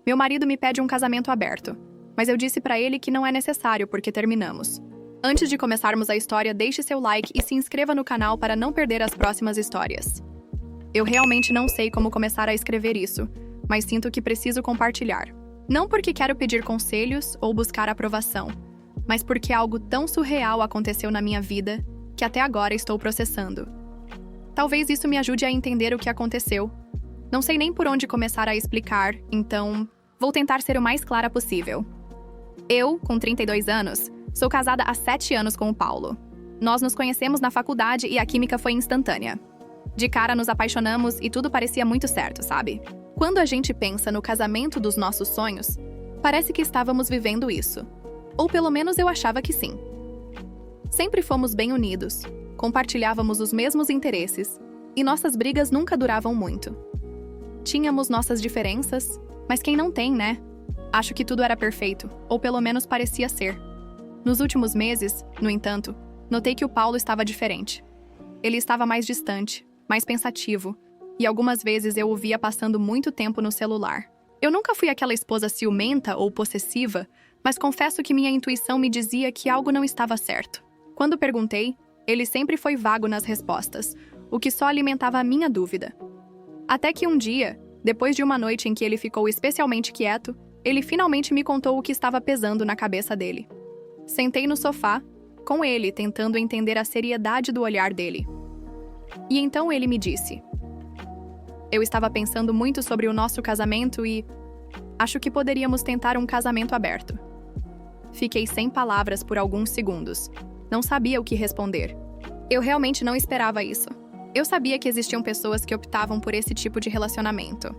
Meu marido me pede um casamento aberto, mas eu disse pra ele que não é necessário porque terminamos. Antes de começarmos a história, deixe seu like e se inscreva no canal para não perder as próximas histórias. Eu realmente não sei como começar a escrever isso, mas sinto que preciso compartilhar. Não porque quero pedir conselhos ou buscar aprovação, mas porque algo tão surreal aconteceu na minha vida que até agora estou processando. Talvez isso me ajude a entender o que aconteceu. Não sei nem por onde começar a explicar, então vou tentar ser o mais clara possível. Eu, com 32 anos, sou casada há 7 anos com o Paulo. Nós nos conhecemos na faculdade e a química foi instantânea. De cara nos apaixonamos e tudo parecia muito certo, sabe? Quando a gente pensa no casamento dos nossos sonhos, parece que estávamos vivendo isso. Ou pelo menos eu achava que sim. Sempre fomos bem unidos, compartilhávamos os mesmos interesses, e nossas brigas nunca duravam muito. Tínhamos nossas diferenças, mas quem não tem, né? Acho que tudo era perfeito, ou pelo menos parecia ser. Nos últimos meses, no entanto, notei que o Paulo estava diferente. Ele estava mais distante, mais pensativo, e algumas vezes eu o via passando muito tempo no celular. Eu nunca fui aquela esposa ciumenta ou possessiva, mas confesso que minha intuição me dizia que algo não estava certo. Quando perguntei, ele sempre foi vago nas respostas, o que só alimentava a minha dúvida. Até que um dia, depois de uma noite em que ele ficou especialmente quieto, ele finalmente me contou o que estava pesando na cabeça dele. Sentei no sofá, com ele tentando entender a seriedade do olhar dele. E então ele me disse: eu estava pensando muito sobre o nosso casamento e acho que poderíamos tentar um casamento aberto. Fiquei sem palavras por alguns segundos. Não sabia o que responder. Eu realmente não esperava isso. Eu sabia que existiam pessoas que optavam por esse tipo de relacionamento,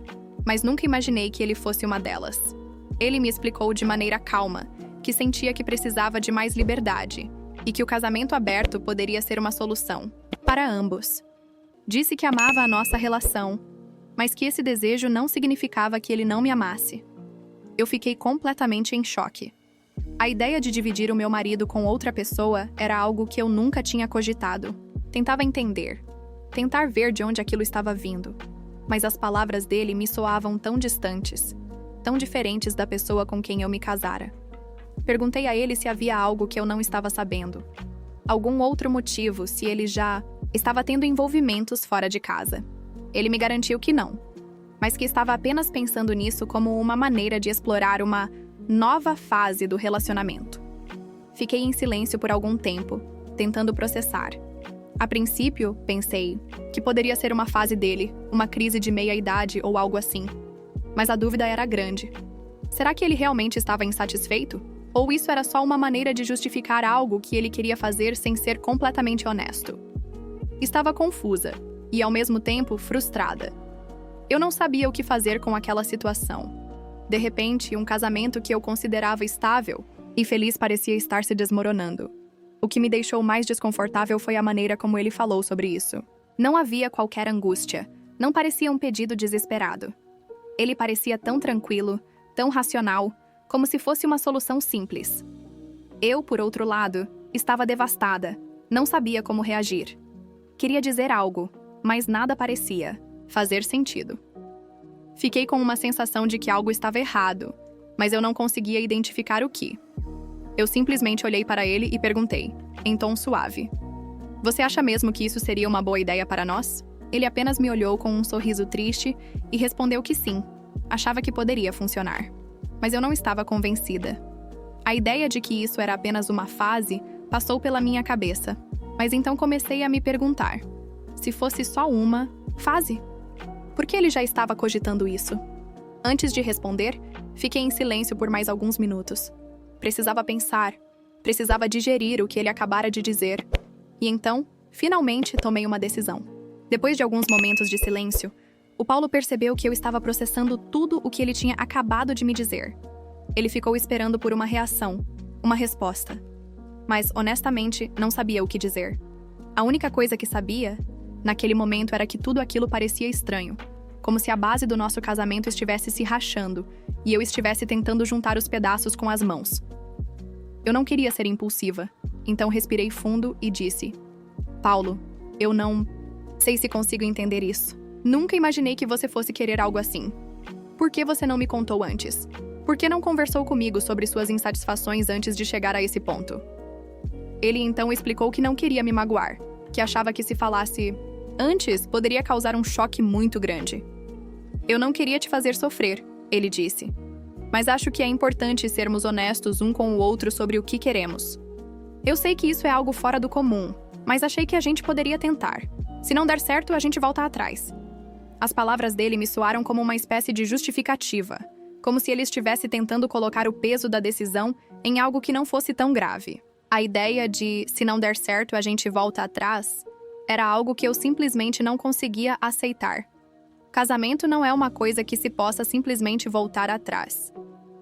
mas nunca imaginei que ele fosse uma delas. Ele me explicou de maneira calma que sentia que precisava de mais liberdade e que o casamento aberto poderia ser uma solução para ambos. Disse que amava a nossa relação, mas que esse desejo não significava que ele não me amasse. Eu fiquei completamente em choque. A ideia de dividir o meu marido com outra pessoa era algo que eu nunca tinha cogitado. Tentava entender, tentar ver de onde aquilo estava vindo, mas as palavras dele me soavam tão distantes, tão diferentes da pessoa com quem eu me casara. Perguntei a ele se havia algo que eu não estava sabendo. Algum outro motivo, se ele já estava tendo envolvimentos fora de casa. Ele me garantiu que não, mas que estava apenas pensando nisso como uma maneira de explorar uma nova fase do relacionamento. Fiquei em silêncio por algum tempo, tentando processar. A princípio, pensei que poderia ser uma fase dele, uma crise de meia-idade ou algo assim. Mas a dúvida era grande. Será que ele realmente estava insatisfeito? Ou isso era só uma maneira de justificar algo que ele queria fazer sem ser completamente honesto? Estava confusa e, ao mesmo tempo, frustrada. Eu não sabia o que fazer com aquela situação. De repente, um casamento que eu considerava estável e feliz parecia estar se desmoronando. O que me deixou mais desconfortável foi a maneira como ele falou sobre isso. Não havia qualquer angústia, não parecia um pedido desesperado. Ele parecia tão tranquilo, tão racional, como se fosse uma solução simples. Eu, por outro lado, estava devastada, não sabia como reagir. Queria dizer algo, mas nada parecia fazer sentido. Fiquei com uma sensação de que algo estava errado, mas eu não conseguia identificar o que. Eu simplesmente olhei para ele e perguntei, em tom suave: você acha mesmo que isso seria uma boa ideia para nós? Ele apenas me olhou com um sorriso triste e respondeu que sim, achava que poderia funcionar. Mas eu não estava convencida. A ideia de que isso era apenas uma fase passou pela minha cabeça, mas então comecei a me perguntar: se fosse só uma fase? Por que ele já estava cogitando isso? Antes de responder, fiquei em silêncio por mais alguns minutos. Precisava pensar, precisava digerir o que ele acabara de dizer. E então, finalmente, tomei uma decisão. Depois de alguns momentos de silêncio, o Paulo percebeu que eu estava processando tudo o que ele tinha acabado de me dizer. Ele ficou esperando por uma reação, uma resposta. Mas, honestamente, não sabia o que dizer. A única coisa que sabia, naquele momento, era que tudo aquilo parecia estranho, como se a base do nosso casamento estivesse se rachando e eu estivesse tentando juntar os pedaços com as mãos. Eu não queria ser impulsiva, então respirei fundo e disse: Paulo, eu não sei se consigo entender isso. Nunca imaginei que você fosse querer algo assim. Por que você não me contou antes? Por que não conversou comigo sobre suas insatisfações antes de chegar a esse ponto? Ele então explicou que não queria me magoar, que achava que se falasse antes poderia causar um choque muito grande. Eu não queria te fazer sofrer, ele disse. Mas acho que é importante sermos honestos um com o outro sobre o que queremos. Eu sei que isso é algo fora do comum, mas achei que a gente poderia tentar. Se não der certo, a gente volta atrás. As palavras dele me soaram como uma espécie de justificativa, como se ele estivesse tentando colocar o peso da decisão em algo que não fosse tão grave. A ideia de, se não der certo, a gente volta atrás, era algo que eu simplesmente não conseguia aceitar. Casamento não é uma coisa que se possa simplesmente voltar atrás.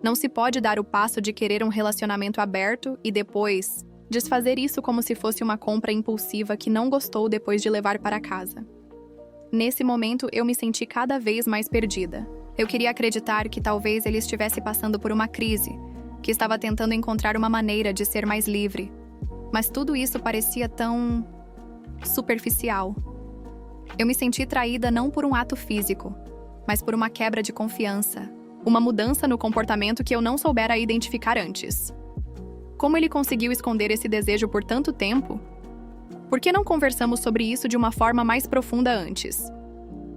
Não se pode dar o passo de querer um relacionamento aberto e depois desfazer isso como se fosse uma compra impulsiva que não gostou depois de levar para casa. Nesse momento, eu me senti cada vez mais perdida. Eu queria acreditar que talvez ele estivesse passando por uma crise, que estava tentando encontrar uma maneira de ser mais livre. Mas tudo isso parecia tão superficial. Eu me senti traída não por um ato físico, mas por uma quebra de confiança, uma mudança no comportamento que eu não soubera identificar antes. Como ele conseguiu esconder esse desejo por tanto tempo? Por que não conversamos sobre isso de uma forma mais profunda antes?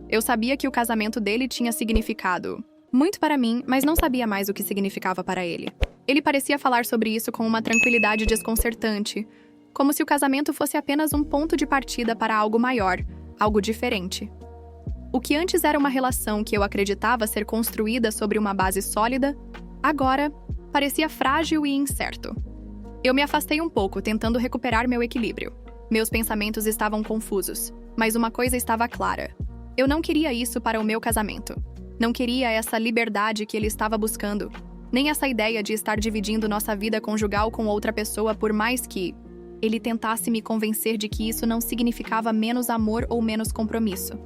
Eu sabia que o casamento dele tinha significado muito para mim, mas não sabia mais o que significava para ele. Ele parecia falar sobre isso com uma tranquilidade desconcertante, como se o casamento fosse apenas um ponto de partida para algo maior, algo diferente. O que antes era uma relação que eu acreditava ser construída sobre uma base sólida, agora parecia frágil e incerto. Eu me afastei um pouco, tentando recuperar meu equilíbrio. Meus pensamentos estavam confusos, mas uma coisa estava clara. Eu não queria isso para o meu casamento. Não queria essa liberdade que ele estava buscando, nem essa ideia de estar dividindo nossa vida conjugal com outra pessoa por mais que ele tentasse me convencer de que isso não significava menos amor ou menos compromisso.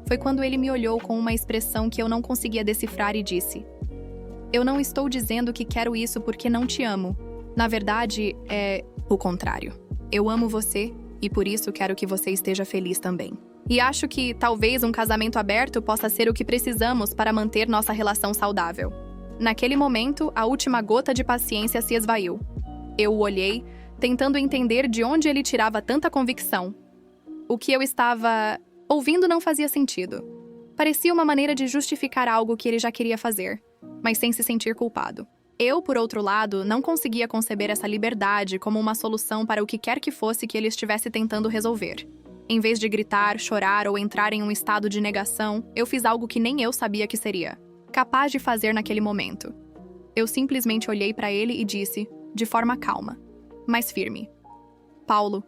Foi quando ele me olhou com uma expressão que eu não conseguia decifrar e disse: "Eu não estou dizendo que quero isso porque não te amo. Na verdade, é o contrário. Eu amo você e por isso quero que você esteja feliz também. E acho que talvez um casamento aberto possa ser o que precisamos para manter nossa relação saudável." Naquele momento, a última gota de paciência se esvaiu. Eu o olhei, tentando entender de onde ele tirava tanta convicção. O que eu estava ouvindo não fazia sentido. Parecia uma maneira de justificar algo que ele já queria fazer, mas sem se sentir culpado. Eu, por outro lado, não conseguia conceber essa liberdade como uma solução para o que quer que fosse que ele estivesse tentando resolver. Em vez de gritar, chorar ou entrar em um estado de negação, eu fiz algo que nem eu sabia que seria capaz de fazer naquele momento. Eu simplesmente olhei para ele e disse, de forma calma, mas firme: "Paulo,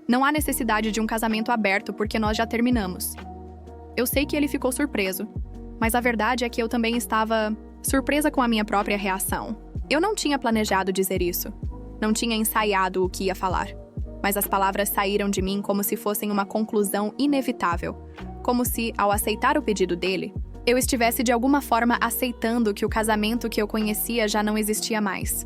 não há necessidade de um casamento aberto porque nós já terminamos." Eu sei que ele ficou surpreso, mas a verdade é que eu também estava surpresa com a minha própria reação. Eu não tinha planejado dizer isso. Não tinha ensaiado o que ia falar. Mas as palavras saíram de mim como se fossem uma conclusão inevitável. Como se, ao aceitar o pedido dele, eu estivesse de alguma forma aceitando que o casamento que eu conhecia já não existia mais.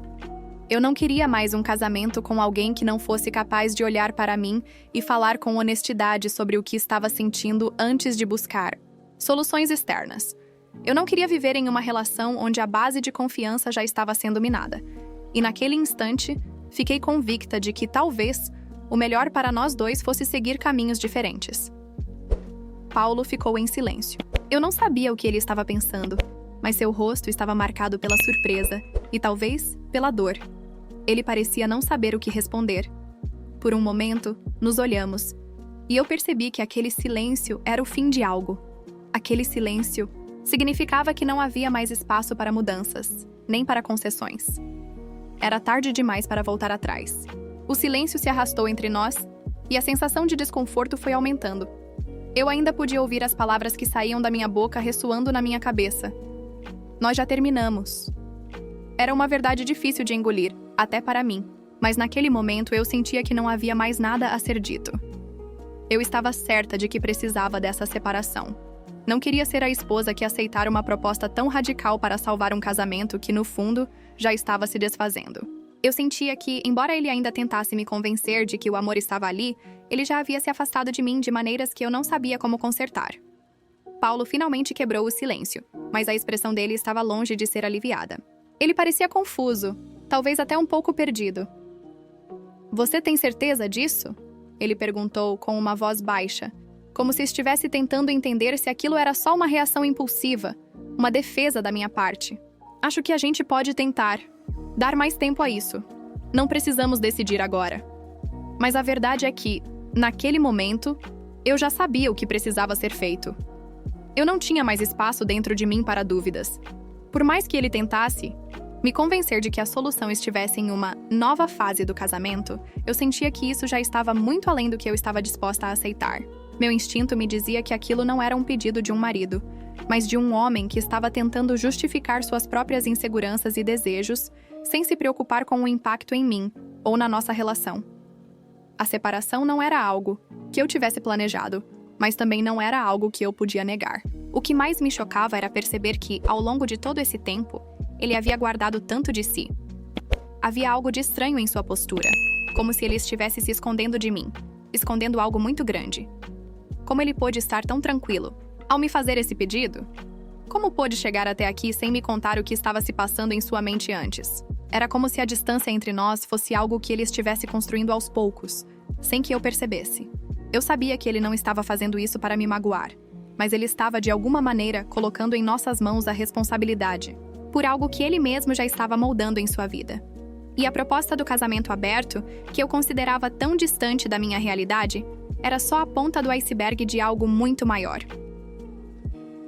Eu não queria mais um casamento com alguém que não fosse capaz de olhar para mim e falar com honestidade sobre o que estava sentindo antes de buscar soluções externas. Eu não queria viver em uma relação onde a base de confiança já estava sendo minada. E naquele instante, fiquei convicta de que talvez o melhor para nós dois fosse seguir caminhos diferentes. Paulo ficou em silêncio. Eu não sabia o que ele estava pensando, mas seu rosto estava marcado pela surpresa e talvez pela dor. Ele parecia não saber o que responder. Por um momento, nos olhamos, e eu percebi que aquele silêncio era o fim de algo. Aquele silêncio significava que não havia mais espaço para mudanças, nem para concessões. Era tarde demais para voltar atrás. O silêncio se arrastou entre nós, e a sensação de desconforto foi aumentando. Eu ainda podia ouvir as palavras que saíam da minha boca ressoando na minha cabeça. Nós já terminamos. Era uma verdade difícil de engolir, até para mim, mas naquele momento eu sentia que não havia mais nada a ser dito. Eu estava certa de que precisava dessa separação. Não queria ser a esposa que aceitara uma proposta tão radical para salvar um casamento que, no fundo, já estava se desfazendo. Eu sentia que, embora ele ainda tentasse me convencer de que o amor estava ali, ele já havia se afastado de mim de maneiras que eu não sabia como consertar. Paulo finalmente quebrou o silêncio, mas a expressão dele estava longe de ser aliviada. Ele parecia confuso, talvez até um pouco perdido. "Você tem certeza disso?" Ele perguntou com uma voz baixa, como se estivesse tentando entender se aquilo era só uma reação impulsiva, uma defesa da minha parte. "Acho que a gente pode tentar. Dar mais tempo a isso. Não precisamos decidir agora." Mas a verdade é que, naquele momento, eu já sabia o que precisava ser feito. Eu não tinha mais espaço dentro de mim para dúvidas. Por mais que ele tentasse me convencer de que a solução estivesse em uma nova fase do casamento, eu sentia que isso já estava muito além do que eu estava disposta a aceitar. Meu instinto me dizia que aquilo não era um pedido de um marido, mas de um homem que estava tentando justificar suas próprias inseguranças e desejos, sem se preocupar com o impacto em mim ou na nossa relação. A separação não era algo que eu tivesse planejado, mas também não era algo que eu podia negar. O que mais me chocava era perceber que, ao longo de todo esse tempo, ele havia guardado tanto de si. Havia algo de estranho em sua postura, como se ele estivesse se escondendo de mim, escondendo algo muito grande. Como ele pôde estar tão tranquilo ao me fazer esse pedido? Como pôde chegar até aqui sem me contar o que estava se passando em sua mente antes? Era como se a distância entre nós fosse algo que ele estivesse construindo aos poucos, sem que eu percebesse. Eu sabia que ele não estava fazendo isso para me magoar, mas ele estava, de alguma maneira, colocando em nossas mãos a responsabilidade por algo que ele mesmo já estava moldando em sua vida. E a proposta do casamento aberto, que eu considerava tão distante da minha realidade, era só a ponta do iceberg de algo muito maior.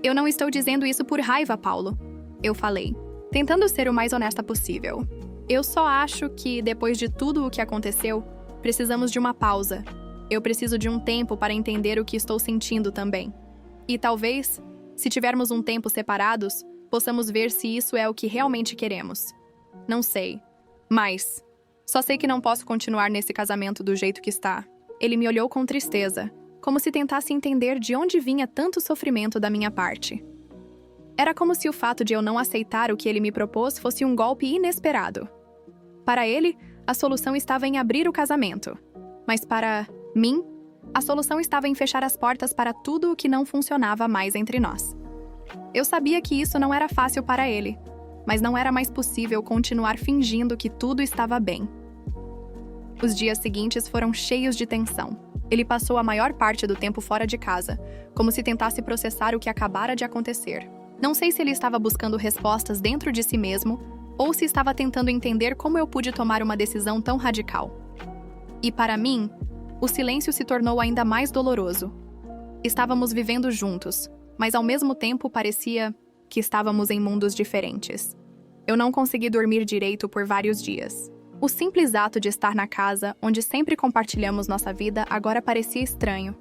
"Eu não estou dizendo isso por raiva, Paulo", eu falei, tentando ser o mais honesta possível. "Eu só acho que, depois de tudo o que aconteceu, precisamos de uma pausa. Eu preciso de um tempo para entender o que estou sentindo também. E talvez, se tivermos um tempo separados, possamos ver se isso é o que realmente queremos. Não sei. Mas só sei que não posso continuar nesse casamento do jeito que está." Ele me olhou com tristeza, como se tentasse entender de onde vinha tanto sofrimento da minha parte. Era como se o fato de eu não aceitar o que ele me propôs fosse um golpe inesperado. Para ele, a solução estava em abrir o casamento. Mas para mim, a solução estava em fechar as portas para tudo o que não funcionava mais entre nós. Eu sabia que isso não era fácil para ele, mas não era mais possível continuar fingindo que tudo estava bem. Os dias seguintes foram cheios de tensão. Ele passou a maior parte do tempo fora de casa, como se tentasse processar o que acabara de acontecer. Não sei se ele estava buscando respostas dentro de si mesmo, ou se estava tentando entender como eu pude tomar uma decisão tão radical. E para mim, o silêncio se tornou ainda mais doloroso. Estávamos vivendo juntos, mas ao mesmo tempo parecia que estávamos em mundos diferentes. Eu não consegui dormir direito por vários dias. O simples ato de estar na casa, onde sempre compartilhamos nossa vida, agora parecia estranho.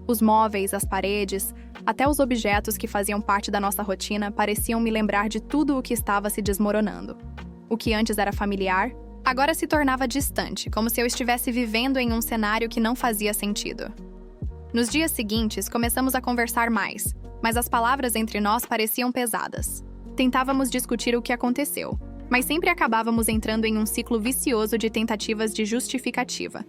Os móveis, as paredes, até os objetos que faziam parte da nossa rotina pareciam me lembrar de tudo o que estava se desmoronando. O que antes era familiar, agora se tornava distante, como se eu estivesse vivendo em um cenário que não fazia sentido. Nos dias seguintes, começamos a conversar mais, mas as palavras entre nós pareciam pesadas. Tentávamos discutir o que aconteceu, mas sempre acabávamos entrando em um ciclo vicioso de tentativas de justificativa.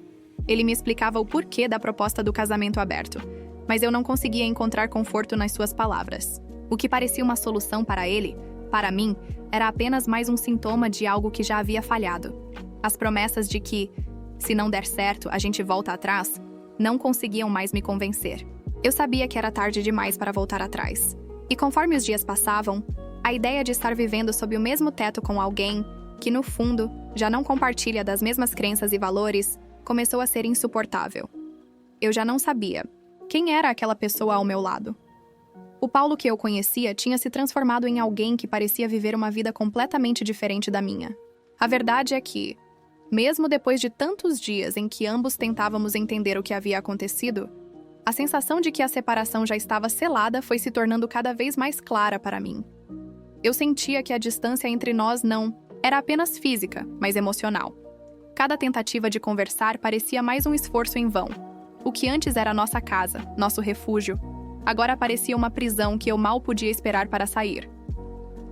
Ele me explicava o porquê da proposta do casamento aberto, mas eu não conseguia encontrar conforto nas suas palavras. O que parecia uma solução para ele, para mim, era apenas mais um sintoma de algo que já havia falhado. As promessas de que, se não der certo, a gente volta atrás, não conseguiam mais me convencer. Eu sabia que era tarde demais para voltar atrás. E conforme os dias passavam, a ideia de estar vivendo sob o mesmo teto com alguém que, no fundo, já não compartilha das mesmas crenças e valores, começou a ser insuportável. Eu já não sabia quem era aquela pessoa ao meu lado. O Paulo que eu conhecia tinha se transformado em alguém que parecia viver uma vida completamente diferente da minha. A verdade é que, mesmo depois de tantos dias em que ambos tentávamos entender o que havia acontecido, a sensação de que a separação já estava selada foi se tornando cada vez mais clara para mim. Eu sentia que a distância entre nós não era apenas física, mas emocional. Cada tentativa de conversar parecia mais um esforço em vão. O que antes era nossa casa, nosso refúgio, agora parecia uma prisão que eu mal podia esperar para sair.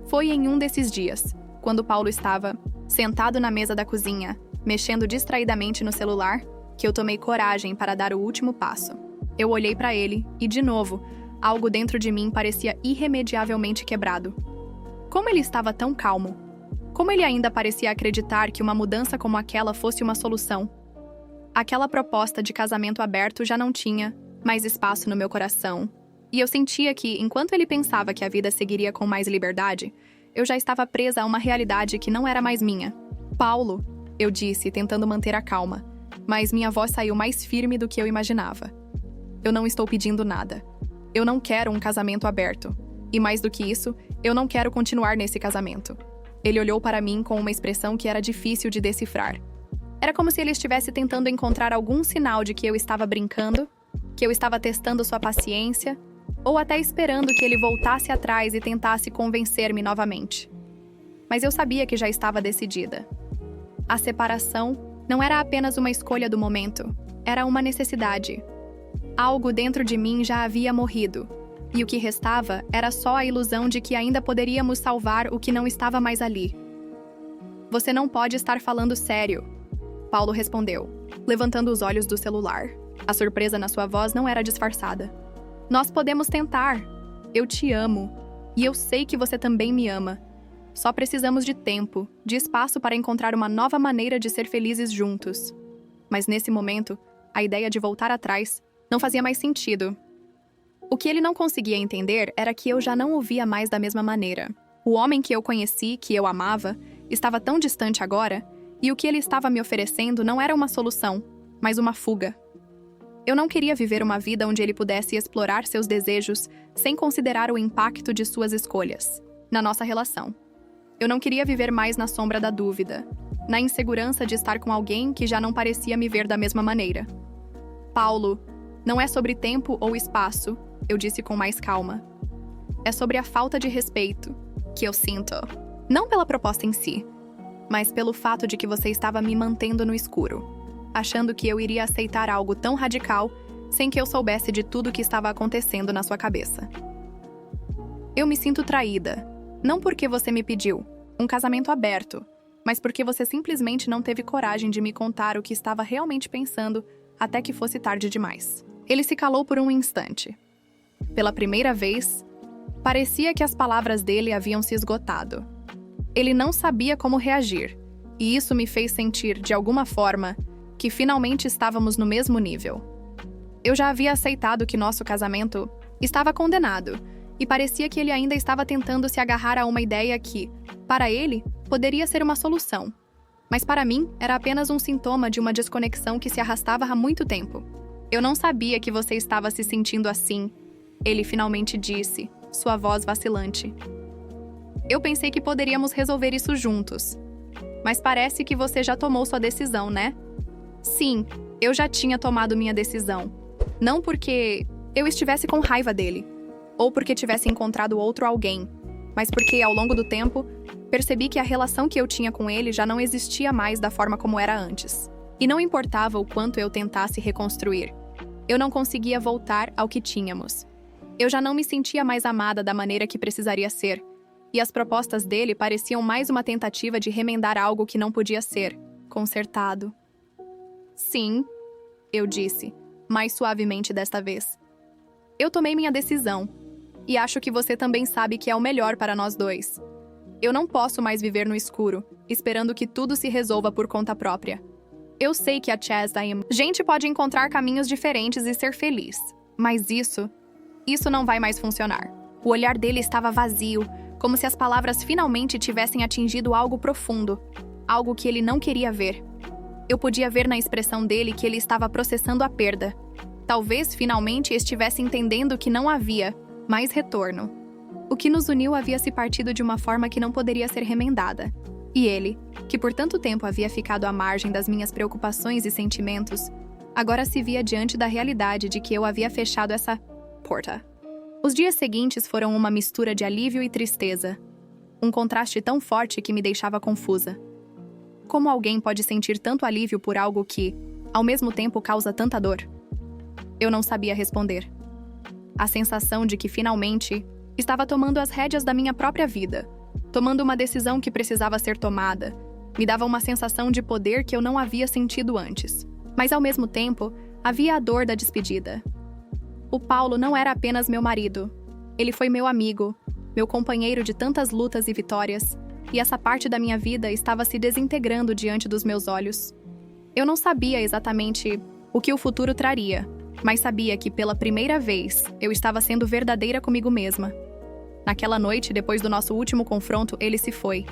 Foi em um desses dias, quando Paulo estava sentado na mesa da cozinha, mexendo distraidamente no celular, que eu tomei coragem para dar o último passo. Eu olhei para ele e, de novo, algo dentro de mim parecia irremediavelmente quebrado. Como ele estava tão calmo? Como ele ainda parecia acreditar que uma mudança como aquela fosse uma solução? Aquela proposta de casamento aberto já não tinha mais espaço no meu coração. E eu sentia que, enquanto ele pensava que a vida seguiria com mais liberdade, eu já estava presa a uma realidade que não era mais minha. Paulo, eu disse, tentando manter a calma, mas minha voz saiu mais firme do que eu imaginava. Eu não estou pedindo nada. Eu não quero um casamento aberto. E mais do que isso, eu não quero continuar nesse casamento. Ele olhou para mim com uma expressão que era difícil de decifrar. Era como se ele estivesse tentando encontrar algum sinal de que eu estava brincando, que eu estava testando sua paciência, ou até esperando que ele voltasse atrás e tentasse convencer-me novamente. Mas eu sabia que já estava decidida. A separação não era apenas uma escolha do momento, era uma necessidade. Algo dentro de mim já havia morrido, e o que restava era só a ilusão de que ainda poderíamos salvar o que não estava mais ali. Você não pode estar falando sério, Paulo respondeu, levantando os olhos do celular. A surpresa na sua voz não era disfarçada. Nós podemos tentar. Eu te amo. E eu sei que você também me ama. Só precisamos de tempo, de espaço para encontrar uma nova maneira de ser felizes juntos. Mas nesse momento, a ideia de voltar atrás não fazia mais sentido. O que ele não conseguia entender era que eu já não o via mais da mesma maneira. O homem que eu conheci, que eu amava, estava tão distante agora, e o que ele estava me oferecendo não era uma solução, mas uma fuga. Eu não queria viver uma vida onde ele pudesse explorar seus desejos sem considerar o impacto de suas escolhas na nossa relação. Eu não queria viver mais na sombra da dúvida, na insegurança de estar com alguém que já não parecia me ver da mesma maneira. Paulo, não é sobre tempo ou espaço, eu disse com mais calma. É sobre a falta de respeito que eu sinto. Não pela proposta em si, mas pelo fato de que você estava me mantendo no escuro, achando que eu iria aceitar algo tão radical sem que eu soubesse de tudo o que estava acontecendo na sua cabeça. Eu me sinto traída, não porque você me pediu um casamento aberto, mas porque você simplesmente não teve coragem de me contar o que estava realmente pensando até que fosse tarde demais. Ele se calou por um instante. Pela primeira vez, parecia que as palavras dele haviam se esgotado. Ele não sabia como reagir, e isso me fez sentir, de alguma forma, que finalmente estávamos no mesmo nível. Eu já havia aceitado que nosso casamento estava condenado, e parecia que ele ainda estava tentando se agarrar a uma ideia que, para ele, poderia ser uma solução. Mas para mim, era apenas um sintoma de uma desconexão que se arrastava há muito tempo. Eu não sabia que você estava se sentindo assim, ele finalmente disse, sua voz vacilante. Eu pensei que poderíamos resolver isso juntos. Mas parece que você já tomou sua decisão, né? Sim, eu já tinha tomado minha decisão. Não porque eu estivesse com raiva dele, ou porque tivesse encontrado outro alguém, mas porque, ao longo do tempo, percebi que a relação que eu tinha com ele já não existia mais da forma como era antes. E não importava o quanto eu tentasse reconstruir, eu não conseguia voltar ao que tínhamos. Eu já não me sentia mais amada da maneira que precisaria ser, e as propostas dele pareciam mais uma tentativa de remendar algo que não podia ser consertado. Sim, eu disse, mais suavemente desta vez. Eu tomei minha decisão, e acho que você também sabe que é o melhor para nós dois. Eu não posso mais viver no escuro, esperando que tudo se resolva por conta própria. Eu sei que a Chastain, gente pode encontrar caminhos diferentes e ser feliz, mas isso não vai mais funcionar. O olhar dele estava vazio, como se as palavras finalmente tivessem atingido algo profundo, algo que ele não queria ver. Eu podia ver na expressão dele que ele estava processando a perda. Talvez finalmente estivesse entendendo que não havia mais retorno. O que nos uniu havia se partido de uma forma que não poderia ser remendada. E ele, que por tanto tempo havia ficado à margem das minhas preocupações e sentimentos, agora se via diante da realidade de que eu havia fechado essa porta. Os dias seguintes foram uma mistura de alívio e tristeza. Um contraste tão forte que me deixava confusa. Como alguém pode sentir tanto alívio por algo que, ao mesmo tempo, causa tanta dor? Eu não sabia responder. A sensação de que, finalmente, estava tomando as rédeas da minha própria vida, tomando uma decisão que precisava ser tomada, me dava uma sensação de poder que eu não havia sentido antes. Mas, ao mesmo tempo, havia a dor da despedida. O Paulo não era apenas meu marido. Ele foi meu amigo, meu companheiro de tantas lutas e vitórias, e essa parte da minha vida estava se desintegrando diante dos meus olhos. Eu não sabia exatamente o que o futuro traria, mas sabia que pela primeira vez eu estava sendo verdadeira comigo mesma. Naquela noite, depois do nosso último confronto, ele se foi.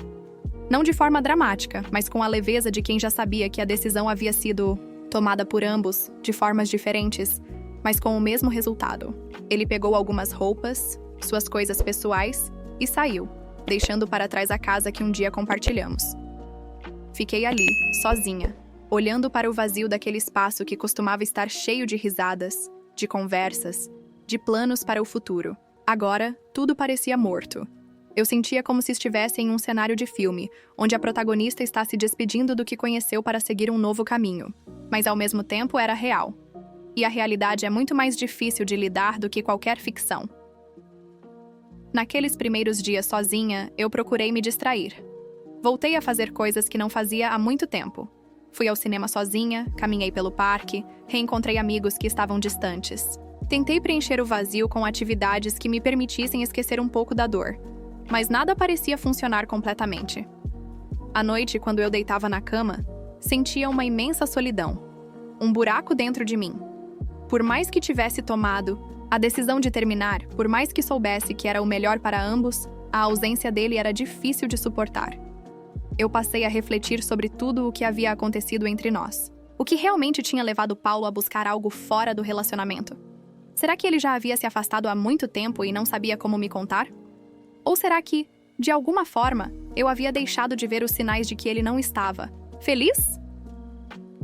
Não de forma dramática, mas com a leveza de quem já sabia que a decisão havia sido tomada por ambos, de formas diferentes, mas com o mesmo resultado. Ele pegou algumas roupas, suas coisas pessoais e saiu, deixando para trás a casa que um dia compartilhamos. Fiquei ali, sozinha, olhando para o vazio daquele espaço que costumava estar cheio de risadas, de conversas, de planos para o futuro. Agora, tudo parecia morto. Eu sentia como se estivesse em um cenário de filme, onde a protagonista está se despedindo do que conheceu para seguir um novo caminho. Mas ao mesmo tempo era real. E a realidade é muito mais difícil de lidar do que qualquer ficção. Naqueles primeiros dias sozinha, eu procurei me distrair. Voltei a fazer coisas que não fazia há muito tempo. Fui ao cinema sozinha, caminhei pelo parque, reencontrei amigos que estavam distantes. Tentei preencher o vazio com atividades que me permitissem esquecer um pouco da dor. Mas nada parecia funcionar completamente. À noite, quando eu deitava na cama, sentia uma imensa solidão. Um buraco dentro de mim. Por mais que tivesse tomado a decisão de terminar, por mais que soubesse que era o melhor para ambos, a ausência dele era difícil de suportar. Eu passei a refletir sobre tudo o que havia acontecido entre nós. O que realmente tinha levado Paulo a buscar algo fora do relacionamento? Será que ele já havia se afastado há muito tempo e não sabia como me contar? Ou será que, de alguma forma, eu havia deixado de ver os sinais de que ele não estava feliz?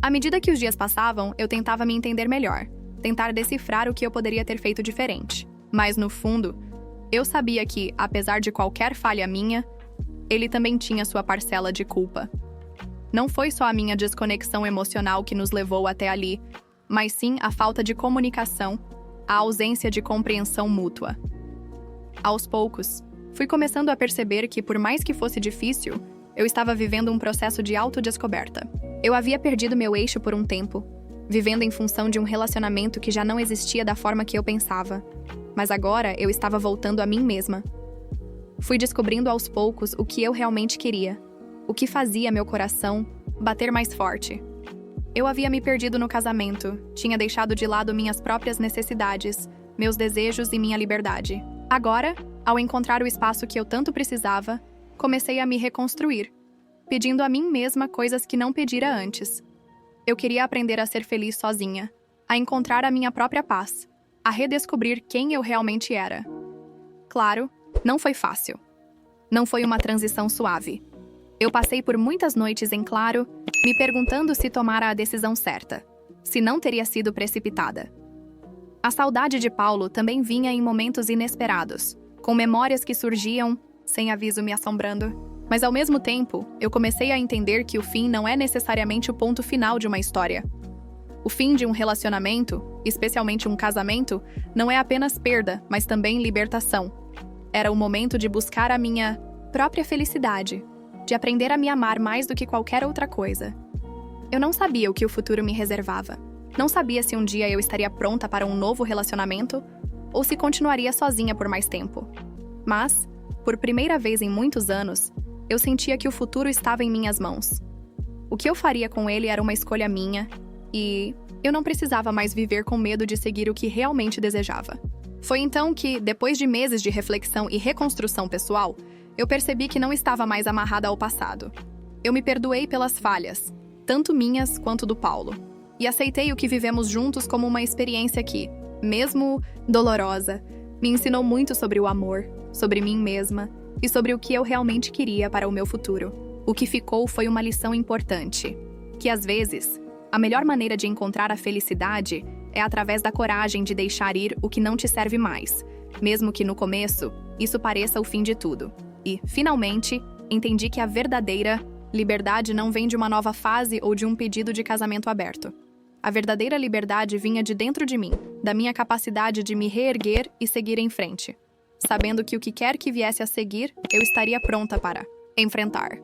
À medida que os dias passavam, eu tentava me entender melhor, tentar decifrar o que eu poderia ter feito diferente. Mas, no fundo, eu sabia que, apesar de qualquer falha minha, ele também tinha sua parcela de culpa. Não foi só a minha desconexão emocional que nos levou até ali, mas sim a falta de comunicação, a ausência de compreensão mútua. Aos poucos, fui começando a perceber que, por mais que fosse difícil, eu estava vivendo um processo de autodescoberta. Eu havia perdido meu eixo por um tempo, vivendo em função de um relacionamento que já não existia da forma que eu pensava. Mas agora eu estava voltando a mim mesma. Fui descobrindo aos poucos o que eu realmente queria, o que fazia meu coração bater mais forte. Eu havia me perdido no casamento, tinha deixado de lado minhas próprias necessidades, meus desejos e minha liberdade. Agora, ao encontrar o espaço que eu tanto precisava, comecei a me reconstruir, pedindo a mim mesma coisas que não pedira antes. Eu queria aprender a ser feliz sozinha, a encontrar a minha própria paz, a redescobrir quem eu realmente era. Claro, não foi fácil. Não foi uma transição suave. Eu passei por muitas noites em claro, me perguntando se tomara a decisão certa, se não teria sido precipitada. A saudade de Paulo também vinha em momentos inesperados, com memórias que surgiam, sem aviso me assombrando. Mas ao mesmo tempo, eu comecei a entender que o fim não é necessariamente o ponto final de uma história. O fim de um relacionamento, especialmente um casamento, não é apenas perda, mas também libertação. Era o momento de buscar a minha própria felicidade, de aprender a me amar mais do que qualquer outra coisa. Eu não sabia o que o futuro me reservava. Não sabia se um dia eu estaria pronta para um novo relacionamento ou se continuaria sozinha por mais tempo. Mas, por primeira vez em muitos anos, eu sentia que o futuro estava em minhas mãos. O que eu faria com ele era uma escolha minha e eu não precisava mais viver com medo de seguir o que realmente desejava. Foi então que, depois de meses de reflexão e reconstrução pessoal, eu percebi que não estava mais amarrada ao passado. Eu me perdoei pelas falhas, tanto minhas quanto do Paulo, e aceitei o que vivemos juntos como uma experiência que, mesmo dolorosa, me ensinou muito sobre o amor, sobre mim mesma e sobre o que eu realmente queria para o meu futuro. O que ficou foi uma lição importante, que às vezes, a melhor maneira de encontrar a felicidade é através da coragem de deixar ir o que não te serve mais, mesmo que no começo isso pareça o fim de tudo. E, finalmente, entendi que a verdadeira liberdade não vem de uma nova fase ou de um pedido de casamento aberto. A verdadeira liberdade vinha de dentro de mim, da minha capacidade de me reerguer e seguir em frente, sabendo que o que quer que viesse a seguir, eu estaria pronta para enfrentar.